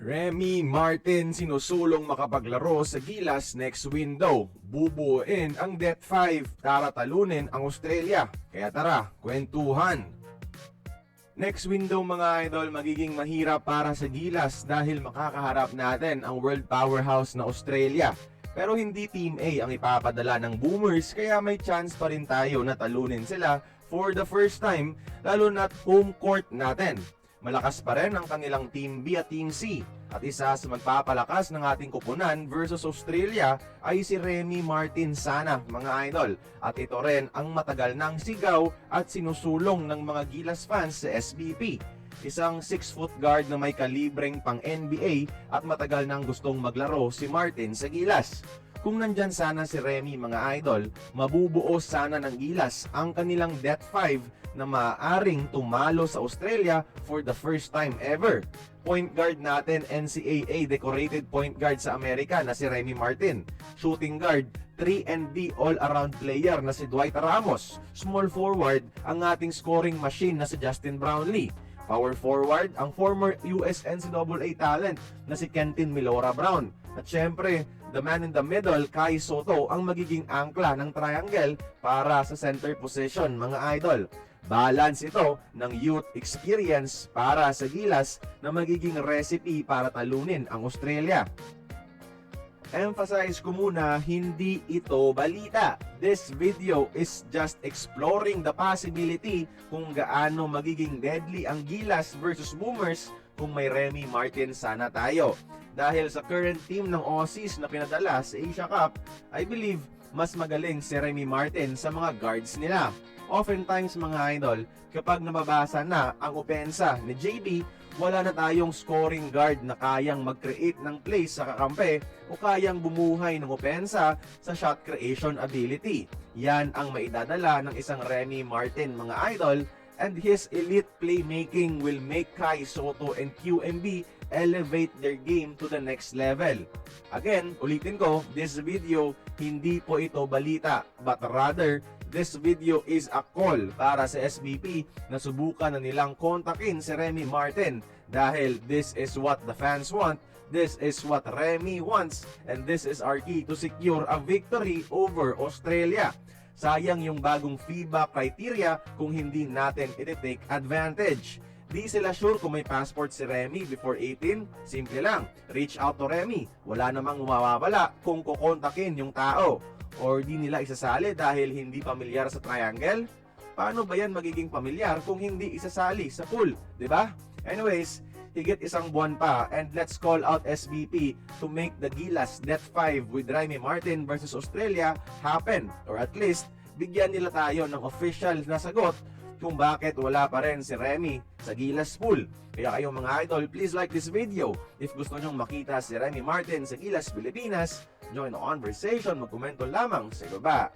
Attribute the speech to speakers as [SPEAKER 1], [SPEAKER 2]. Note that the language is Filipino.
[SPEAKER 1] Remy Martin sinusulong makapaglaro sa Gilas next window. Bubuuin ang Det 5 para talunin ang Australia. Kaya tara, kwentuhan! Next window mga idol, magiging mahirap para sa Gilas dahil makakaharap natin ang world powerhouse na Australia. Pero hindi Team A ang ipapadala ng Boomers, kaya may chance pa rin tayo na talunin sila for the first time, lalo na't home court natin. Malakas pa rin ang kanilang Team B at Team C. At isa sa magpapalakas ng ating kupunan versus Australia ay si Remy Martin sana mga idol. At ito rin ang matagal ng sigaw at sinusulong ng mga Gilas fans sa SBP. Isang 6-foot guard na may kalibreng pang NBA at matagal nang gustong maglaro si Martin sa Gilas. Kung nandyan sana si Remy mga idol, mabubuo sana ng Gilas ang kanilang Det 5 na maaaring tumalo sa Australia for the first time ever. Point guard natin, NCAA decorated point guard sa Amerika na si Remy Martin. Shooting guard, 3&D all-around player na si Dwight Ramos. Small forward, ang ating scoring machine na si Justin Brownlee. Power forward, ang former US NCAA talent na si Kentin Milora Brown. At syempre, the man in the middle, Kai Soto, ang magiging angkla ng triangle para sa center position mga idol. Balance ito ng youth experience para sa Gilas na magiging recipe para talunin ang Australia. Emphasize ko muna, hindi ito balita. This video is just exploring the possibility kung gaano magiging deadly ang Gilas versus Boomers kung may Remy Martin sana tayo. Dahil sa current team ng Aussies na pinadala sa Asia Cup, I believe mas magaling si Remy Martin sa mga guards nila. Oftentimes mga idol, kapag nababasa na ang opensa ni JB, wala na tayong scoring guard na kayang mag-create ng plays sa kakampi o kayang bumuhay ng opensa sa shot creation ability. Yan ang maidadala ng isang Remy Martin mga idol, and his elite playmaking will make Kai Soto and QMB elevate their game to the next level. Again, ulitin ko, this video, hindi po ito balita, but rather, this video is a call para sa SBP na subukan na nilang kontakin si Remy Martin dahil this is what the fans want, this is what Remy wants, and this is our key to secure a victory over Australia. Sayang yung bagong FIBA criteria kung hindi natin i-take advantage. Di sila sure kung may passport si Remy before 18, simple lang, reach out to Remy. Wala namang mawawala kung kukontakin yung tao. Or di nila isasali dahil hindi pamilyar sa triangle? Paano ba yan magiging pamilyar kung hindi isasali sa pool? Diba? Anyways, higit isang buwan pa and let's call out SBP to make the Gilas Det 5 with Remy Martin versus Australia happen. Or at least, bigyan nila tayo ng official na sagot kung bakit wala pa rin si Remy sa Gilas pool. Kaya kayong mga idol, please like this video. If gusto nyong makita si Remy Martin sa Gilas Pilipinas, join the conversation, magkomento lamang sa baba.